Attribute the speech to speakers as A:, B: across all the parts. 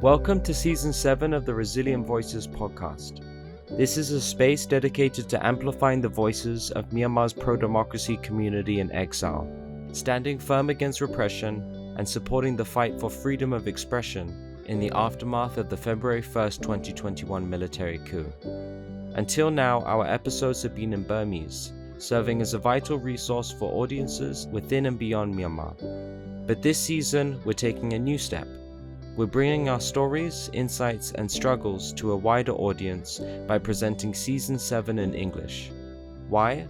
A: Welcome to Season 7 of the Resilient Voices podcast. This is a space dedicated to amplifying the voices of Myanmar's pro-democracy community in exile, standing firm against repression and supporting the fight for freedom of expression in the aftermath of the February 1st, 2021 military coup. Until now, our episodes have been in Burmese, serving as a vital resource for audiences within and beyond Myanmar. But this season, we're taking a new step. We're bringing our stories, insights, and struggles to a wider audience by presenting Season 7 in English. Why?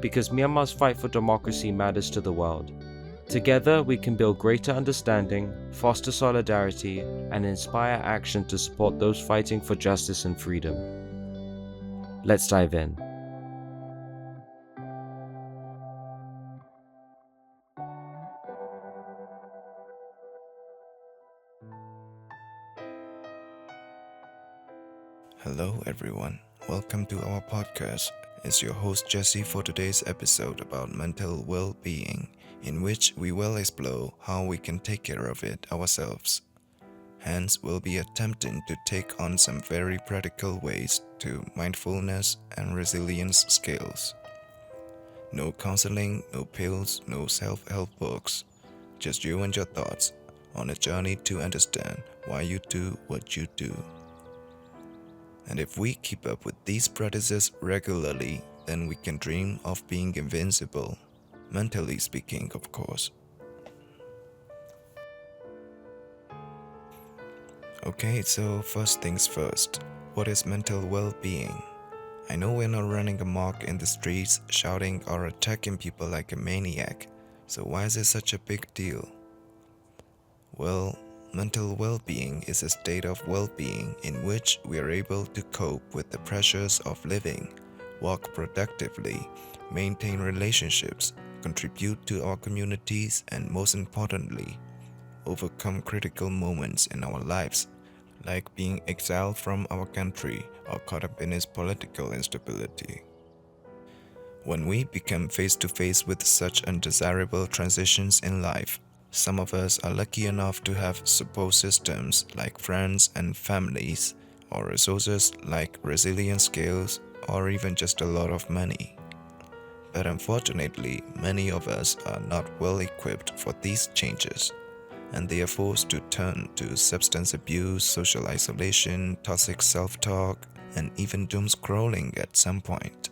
A: Because Myanmar's fight for democracy matters to the world. Together, we can build greater understanding, foster solidarity, and inspire action to support those fighting for justice and freedom. Let's dive in.
B: Hello everyone, welcome to our podcast. It's your host Jesse for today's episode about mental well-being, in which we will explore how we can take care of it ourselves. Hence, we'll be attempting to take on some very practical ways to mindfulness and resilience skills. No counseling, no pills, no self-help books, just you and your thoughts on a journey to understand why you do what you do. And if we keep up with these practices regularly, then we can dream of being invincible, mentally speaking, of course. Okay, so first things first, what is mental well-being? I know we're not running amok in the streets, shouting or attacking people like a maniac, so why is it such a big deal? Well, mental well-being is a state of well-being in which we are able to cope with the pressures of living, work productively, maintain relationships, contribute to our communities, and most importantly, overcome critical moments in our lives, like being exiled from our country or caught up in its political instability. When we become face-to-face with such undesirable transitions in life, some of us are lucky enough to have support systems like friends and families, or resources like resilience skills, or even just a lot of money. But unfortunately, many of us are not well equipped for these changes, and they are forced to turn to substance abuse, social isolation, toxic self-talk, and even doom scrolling at some point.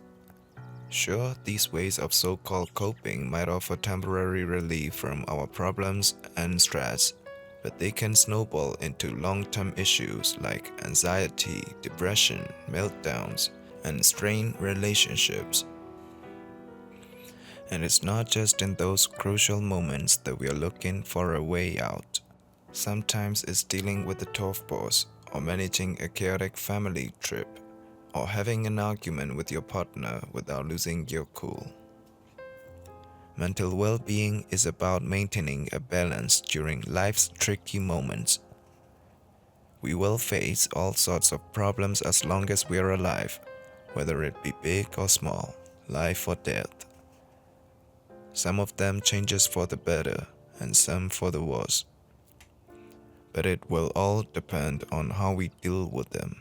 B: Sure, these ways of so-called coping might offer temporary relief from our problems and stress, but they can snowball into long-term issues like anxiety, depression, meltdowns, and strained relationships. And it's not just in those crucial moments that we are looking for a way out. Sometimes it's dealing with a tough boss, or managing a chaotic family trip, or having an argument with your partner without losing your cool. Mental well-being is about maintaining a balance during life's tricky moments. We will face all sorts of problems as long as we are alive, whether it be big or small, life or death. Some of them changes for the better and some for the worse. But it will all depend on how we deal with them.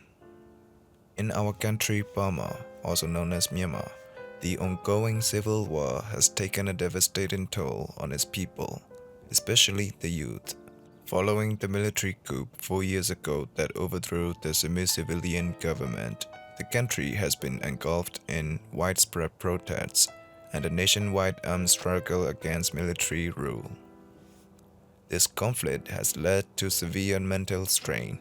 B: In our country, Burma, also known as Myanmar, the ongoing civil war has taken a devastating toll on its people, especially the youth. Following the military coup 4 years ago that overthrew the semi-civilian government, the country has been engulfed in widespread protests and a nationwide armed struggle against military rule. This conflict has led to severe mental strain,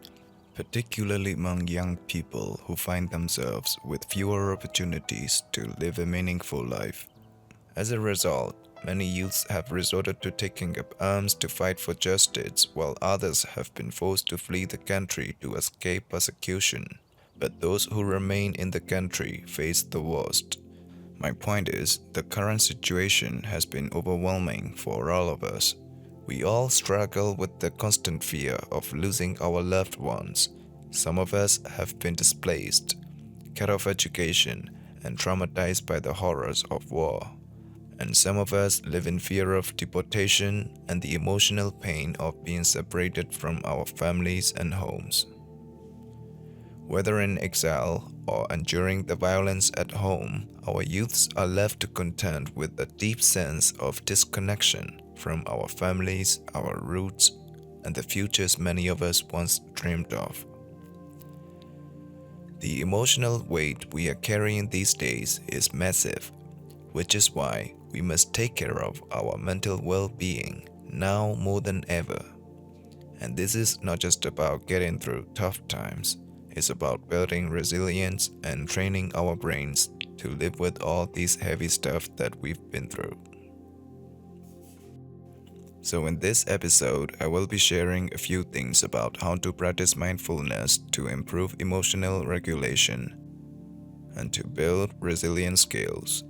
B: particularly among young people who find themselves with fewer opportunities to live a meaningful life. As a result, many youths have resorted to taking up arms to fight for justice, while others have been forced to flee the country to escape persecution. But those who remain in the country face the worst. My point is, the current situation has been overwhelming for all of us. We all struggle with the constant fear of losing our loved ones. Some of us have been displaced, cut off education, and traumatized by the horrors of war. And some of us live in fear of deportation and the emotional pain of being separated from our families and homes. Whether in exile or enduring the violence at home, our youths are left to contend with a deep sense of disconnection from our families, our roots, and the futures many of us once dreamed of. The emotional weight we are carrying these days is massive, which is why we must take care of our mental well-being now more than ever. And this is not just about getting through tough times. It's about building resilience and training our brains to live with all these heavy stuff that we've been through. So in this episode, I will be sharing a few things about how to practice mindfulness to improve emotional regulation and to build resilient skills.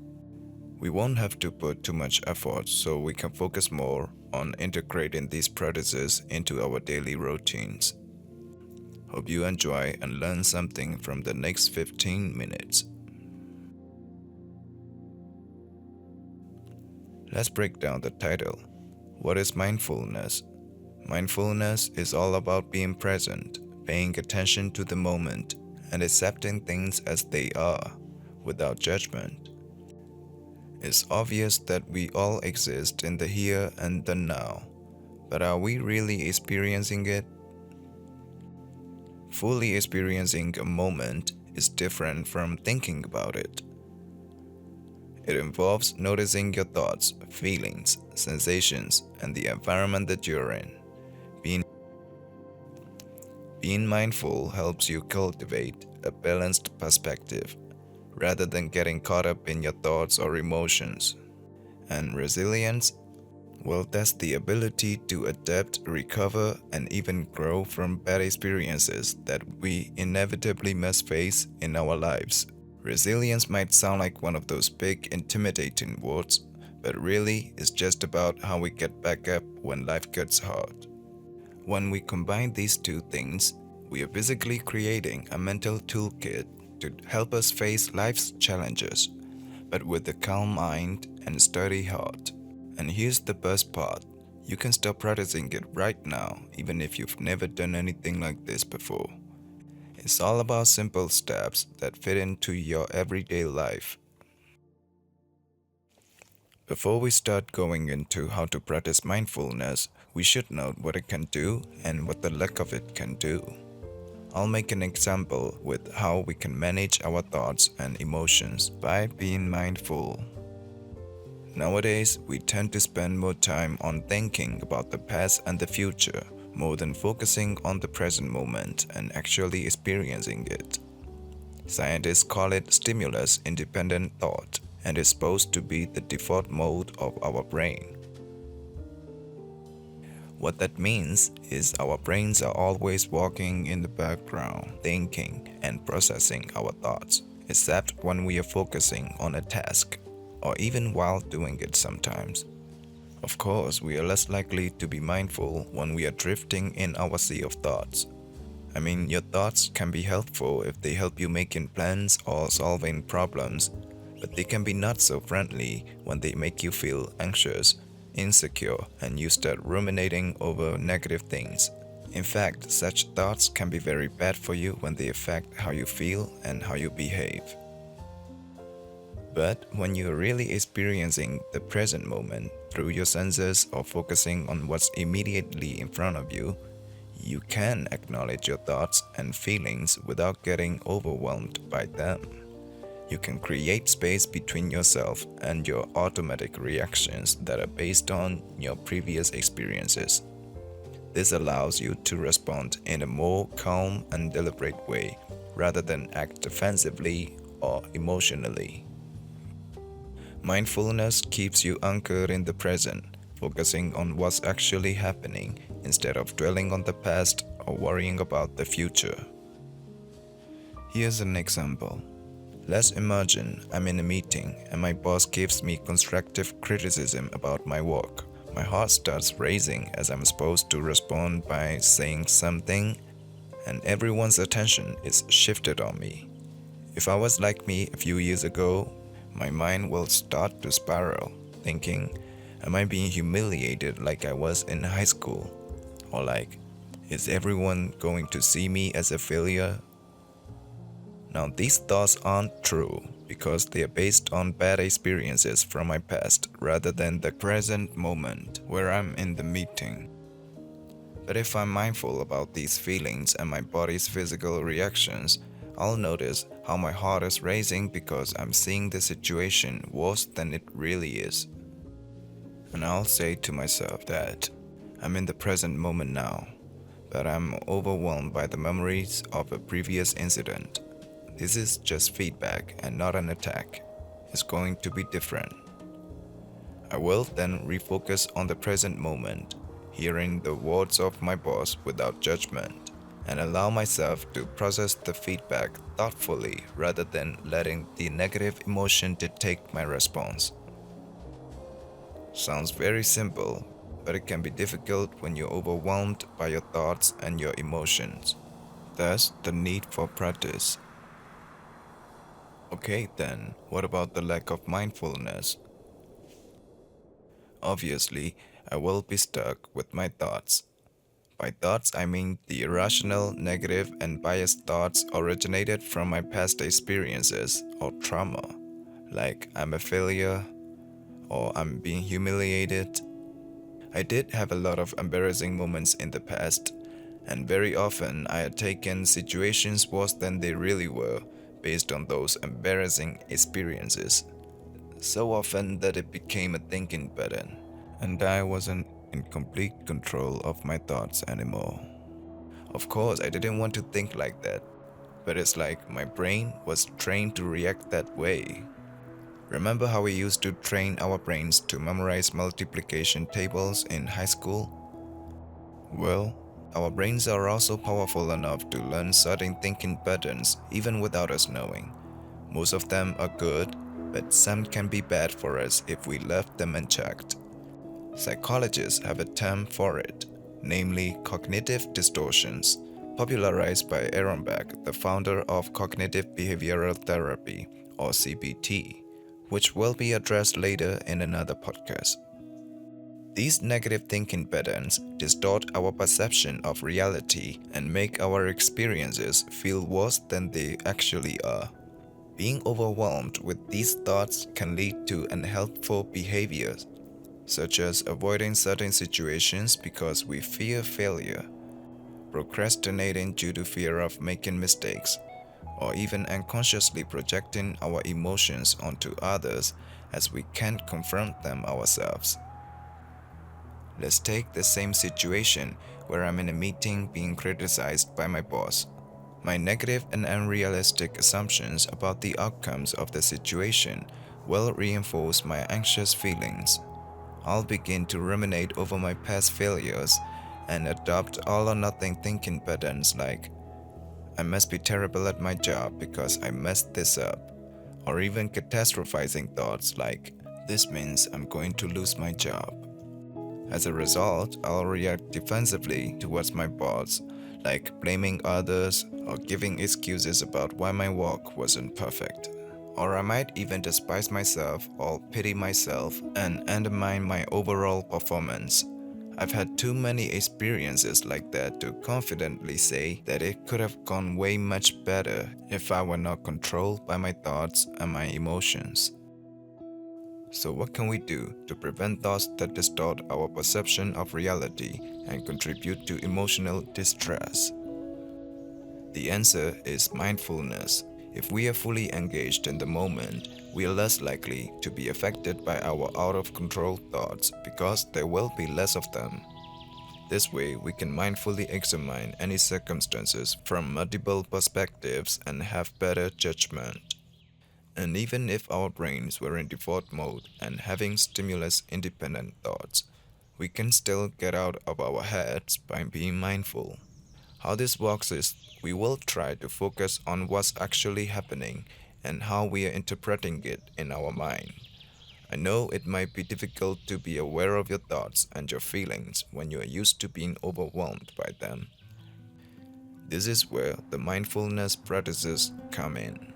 B: We won't have to put too much effort, so we can focus more on integrating these practices into our daily routines. Hope you enjoy and learn something from the next 15 minutes. Let's break down the title. What is mindfulness? Mindfulness is all about being present, paying attention to the moment, and accepting things as they are, without judgment. It's obvious that we all exist in the here and the now, but are we really experiencing it? Fully experiencing a moment is different from thinking about it. It involves noticing your thoughts, feelings, sensations, and the environment that you're in. Being mindful helps you cultivate a balanced perspective, rather than getting caught up in your thoughts or emotions. And resilience, well, that's the ability to adapt, recover, and even grow from bad experiences that we inevitably must face in our lives. Resilience might sound like one of those big, intimidating words, but really it's just about how we get back up when life gets hard. When we combine these two things, we are basically creating a mental toolkit to help us face life's challenges, but with a calm mind and steady heart. And here's the best part. You can start practicing it right now, even if you've never done anything like this before. It's all about simple steps that fit into your everyday life. Before we start going into how to practice mindfulness, we should note what it can do and what the lack of it can do. I'll make an example with how we can manage our thoughts and emotions by being mindful. Nowadays, we tend to spend more time on thinking about the past and the future, more than focusing on the present moment and actually experiencing it. Scientists call it stimulus-independent thought, and is supposed to be the default mode of our brain. What that means is our brains are always walking in the background, thinking and processing our thoughts, except when we are focusing on a task, or even while doing it sometimes. Of course, we are less likely to be mindful when we are drifting in our sea of thoughts. I mean, your thoughts can be helpful if they help you making plans or solving problems, but they can be not so friendly when they make you feel anxious, insecure, and you start ruminating over negative things. In fact, such thoughts can be very bad for you when they affect how you feel and how you behave. But when you're really experiencing the present moment through your senses or focusing on what's immediately in front of you, you can acknowledge your thoughts and feelings without getting overwhelmed by them. You can create space between yourself and your automatic reactions that are based on your previous experiences. This allows you to respond in a more calm and deliberate way, rather than act defensively or emotionally. Mindfulness keeps you anchored in the present, focusing on what's actually happening instead of dwelling on the past or worrying about the future. Here's an example. Let's imagine I'm in a meeting and my boss gives me constructive criticism about my work. My heart starts racing as I'm supposed to respond by saying something, and everyone's attention is shifted on me. If I was like me a few years ago, my mind will start to spiral. thinking, am I being humiliated like I was in high school? Or like, is everyone going to see me as a failure? Now, these thoughts aren't true because they are based on bad experiences from my past rather than the present moment where I'm in the meeting. But if I'm mindful about these feelings and my body's physical reactions, I'll notice how my heart is racing because I'm seeing the situation worse than it really is. And I'll say to myself that I'm in the present moment now, but I'm overwhelmed by the memories of a previous incident. This is just feedback and not an attack. It's going to be different. I will then refocus on the present moment, hearing the words of my boss without judgment, and allow myself to process the feedback thoughtfully rather than letting the negative emotion dictate my response. Sounds very simple, but it can be difficult when you're overwhelmed by your thoughts and your emotions. Thus, the need for practice. Okay, then, what about the lack of mindfulness? Obviously, I will be stuck with my thoughts. By thoughts, I mean the irrational, negative, and biased thoughts originated from my past experiences or trauma, like I'm a failure or I'm being humiliated. I did have a lot of embarrassing moments in the past, and very often I had taken situations worse than they really were based on those embarrassing experiences. So often that it became a thinking pattern, and I wasn't in complete control of my thoughts anymore. Of course, I didn't want to think like that, but it's like my brain was trained to react that way. Remember how we used to train our brains to memorize multiplication tables in high school? Well, our brains are also powerful enough to learn certain thinking patterns even without us knowing. Most of them are good, but some can be bad for us if we left them unchecked. Psychologists have a term for it, namely cognitive distortions, popularized by Aaron Beck, the founder of cognitive behavioral therapy, or CBT, which will be addressed later in another podcast. These negative thinking patterns distort our perception of reality and make our experiences feel worse than they actually are. Being overwhelmed with these thoughts can lead to unhelpful behaviors, such as avoiding certain situations because we fear failure, procrastinating due to fear of making mistakes, or even unconsciously projecting our emotions onto others as we can't confront them ourselves. Let's take the same situation where I'm in a meeting being criticized by my boss. My negative and unrealistic assumptions about the outcomes of the situation will reinforce my anxious feelings. I'll begin to ruminate over my past failures and adopt all or nothing thinking patterns like, I must be terrible at my job because I messed this up, or even catastrophizing thoughts like, this means I'm going to lose my job. As a result, I'll react defensively towards my boss, like blaming others or giving excuses about why my work wasn't perfect. Or I might even despise myself or pity myself and undermine my overall performance. I've had too many experiences like that to confidently say that it could have gone way much better if I were not controlled by my thoughts and my emotions. So, what can we do to prevent thoughts that distort our perception of reality and contribute to emotional distress? The answer is mindfulness. If we are fully engaged in the moment, we are less likely to be affected by our out of control thoughts because there will be less of them. This way, we can mindfully examine any circumstances from multiple perspectives and have better judgment. And even if our brains were in default mode and having stimulus independent thoughts, we can still get out of our heads by being mindful. How this works is we will try to focus on what's actually happening and how we are interpreting it in our mind. I know it might be difficult to be aware of your thoughts and your feelings when you are used to being overwhelmed by them. This is where the mindfulness practices come in.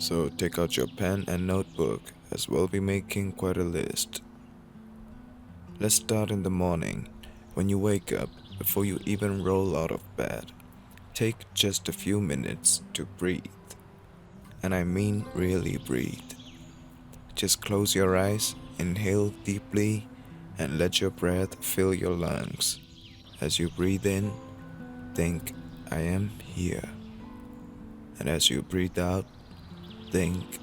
B: So take out your pen and notebook, as we'll be making quite a list. Let's start in the morning. When you wake up, before you even roll out of bed, take just a few minutes to breathe. And I mean really breathe. Just close your eyes, inhale deeply, and let your breath fill your lungs. As you breathe in, think, I am here. And as you breathe out, think,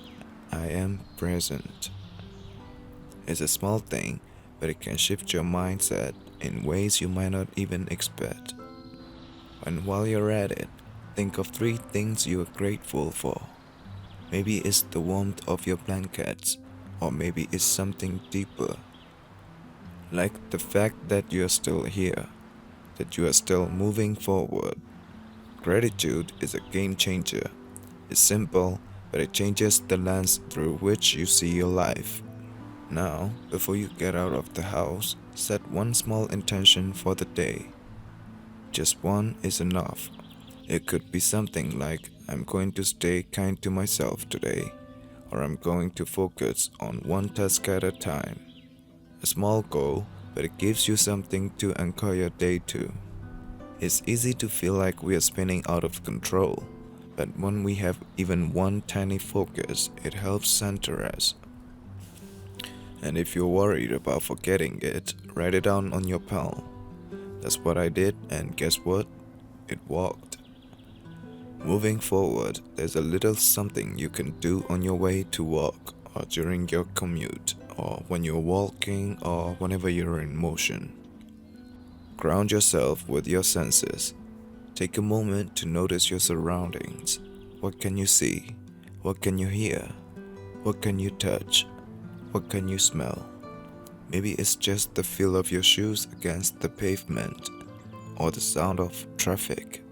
B: I am present. It's a small thing, but it can shift your mindset in ways you might not even expect. And while you're at it, think of 3 things you are grateful for. Maybe it's the warmth of your blankets, or maybe it's something deeper, like the fact that you're still here, that you are still moving forward. Gratitude is a game changer. It's simple, but it changes the lens through which you see your life. Now, before you get out of the house, set one small intention for the day. Just one is enough. It could be something like, I'm going to stay kind to myself today, or I'm going to focus on one task at a time. A small goal, but it gives you something to anchor your day to. It's easy to feel like we are spinning out of control, but when we have even one tiny focus, it helps center us. And if you're worried about forgetting it, write it down on your palm. That's what I did, and guess what? It worked. Moving forward, there's a little something you can do on your way to work, or during your commute, or when you're walking, or whenever you're in motion. Ground yourself with your senses. Take a moment to notice your surroundings. What can you see? What can you hear? What can you touch? What can you smell? Maybe it's just the feel of your shoes against the pavement, or the sound of traffic.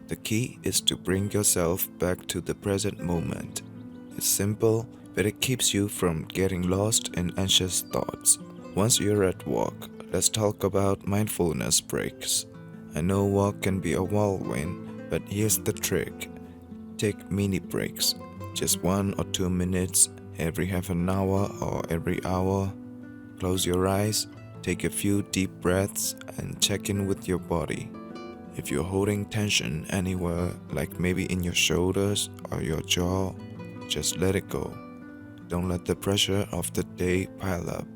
B: The key is to bring yourself back to the present moment. It's simple, but it keeps you from getting lost in anxious thoughts. Once you're at work, let's talk about mindfulness breaks. I know work can be a whirlwind, but here's the trick. Take mini breaks, just 1 or 2 minutes every half an hour or every hour. Close your eyes, take a few deep breaths, and check in with your body. If you're holding tension anywhere, like maybe in your shoulders or your jaw, just let it go. Don't let the pressure of the day pile up.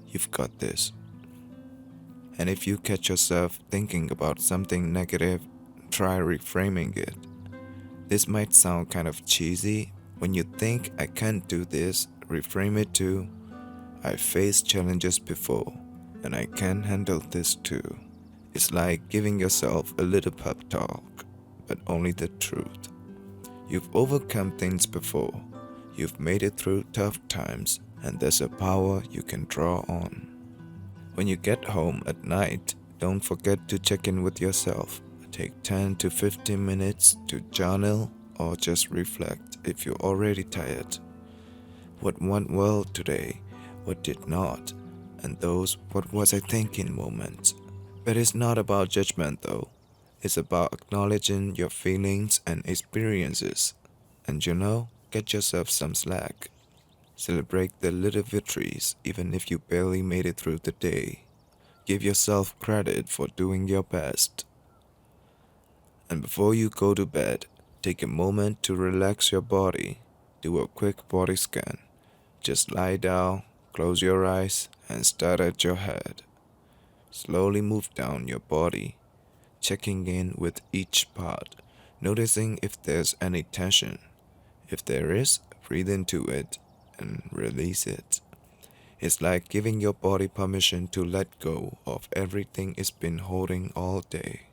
B: You've got this. And if you catch yourself thinking about something negative, try reframing it. This might sound kind of cheesy. When you think, I can't do this, reframe it to, I've faced challenges before, and I can handle this too. It's like giving yourself a little pep talk, but only the truth. You've overcome things before. You've made it through tough times, and there's a power you can draw on. When you get home at night, don't forget to check in with yourself. Take 10 to 15 minutes to journal or just reflect if you're already tired. What went well today? What did not? And those what was I thinking moments. But it's not about judgment though. It's about acknowledging your feelings and experiences. And get yourself some slack. Celebrate the little victories even if you barely made it through the day. Give yourself credit for doing your best. And before you go to bed, take a moment to relax your body. Do a quick body scan. Just lie down, close your eyes, and stare at your head. Slowly move down your body, checking in with each part, noticing if there's any tension. If there is, breathe into it and release it. It's like giving your body permission to let go of everything it's been holding all day.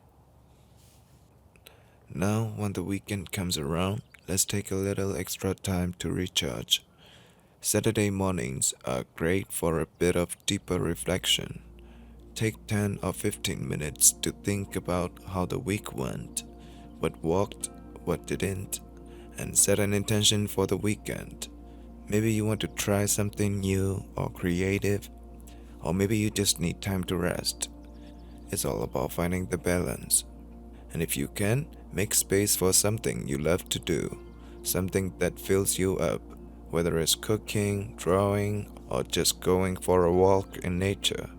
B: Now, when the weekend comes around, let's take a little extra time to recharge. Saturday mornings are great for a bit of deeper reflection. Take 10 or 15 minutes to think about how the week went, what worked, what didn't, and set an intention for the weekend. Maybe you want to try something new or creative, or maybe you just need time to rest. It's all about finding the balance. And if you can, make space for something you love to do. something that fills you up, whether it's cooking, drawing, or just going for a walk in nature.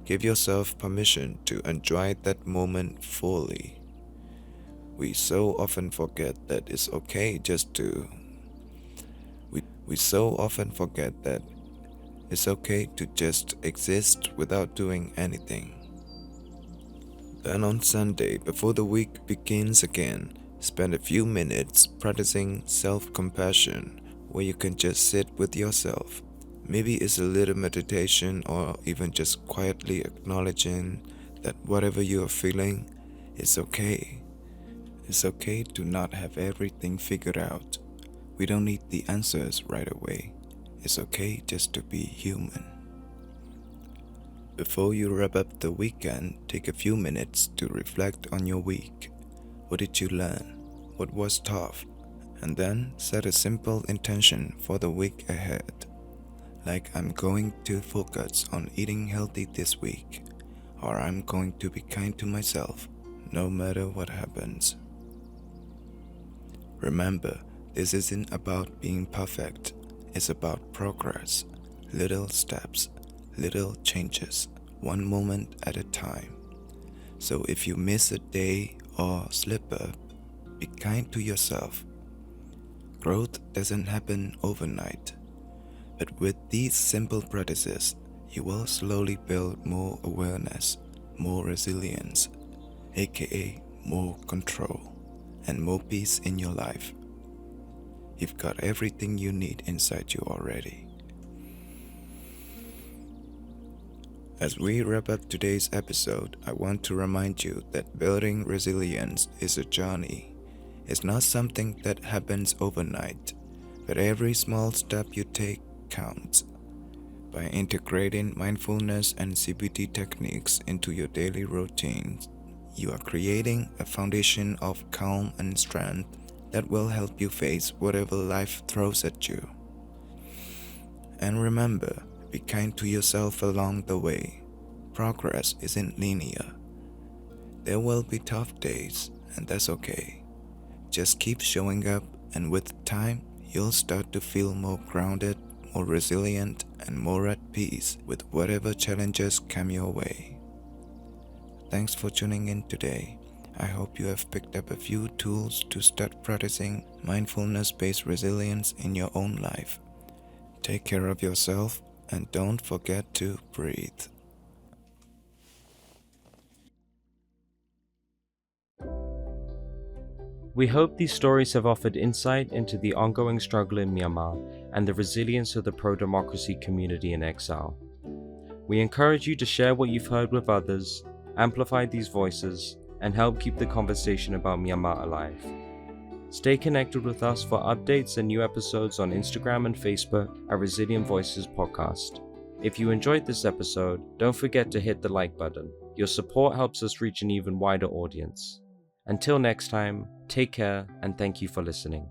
B: Give yourself permission to enjoy that moment fully. We so often forget that it's okay just to. We so often forget that it's okay to just exist without doing anything. Then on Sunday, before the week begins again, spend a few minutes practicing self-compassion where you can just sit with yourself. Maybe it's a little meditation or even just quietly acknowledging that whatever you are feeling, it's okay. It's okay to not have everything figured out. We don't need the answers right away. It's okay just to be human. Before you wrap up the weekend, take a few minutes to reflect on your week. What did you learn? What was tough? And then set a simple intention for the week ahead. Like, I'm going to focus on eating healthy this week, or I'm going to be kind to myself no matter what happens. Remember, this isn't about being perfect. It's about progress, little steps, little changes, one moment at a time. So if you miss a day or slip up, be kind to yourself. Growth doesn't happen overnight, but with these simple practices, you will slowly build more awareness, more resilience, aka more control, and more peace in your life. You've got everything you need inside you already. As we wrap up today's episode, I want to remind you that building resilience is a journey. It's not something that happens overnight, but every small step you take counts. By integrating mindfulness and CBT techniques into your daily routines, you are creating a foundation of calm and strength that will help you face whatever life throws at you. And remember, be kind to yourself along the way. Progress isn't linear. There will be tough days, and that's okay. Just keep showing up, and with time, you'll start to feel more grounded, more resilient, and more at peace with whatever challenges come your way. Thanks for tuning in today. I hope you have picked up a few tools to start practicing mindfulness-based resilience in your own life. Take care of yourself and don't forget to breathe.
A: We hope these stories have offered insight into the ongoing struggle in Myanmar and the resilience of the pro-democracy community in exile. We encourage you to share what you've heard with others, amplify these voices, and help keep the conversation about Myanmar alive. Stay connected with us for updates and new episodes on Instagram and Facebook at Resilient Voices Podcast. If you enjoyed this episode, don't forget to hit the like button. Your support helps us reach an even wider audience. Until next time, take care and thank you for listening.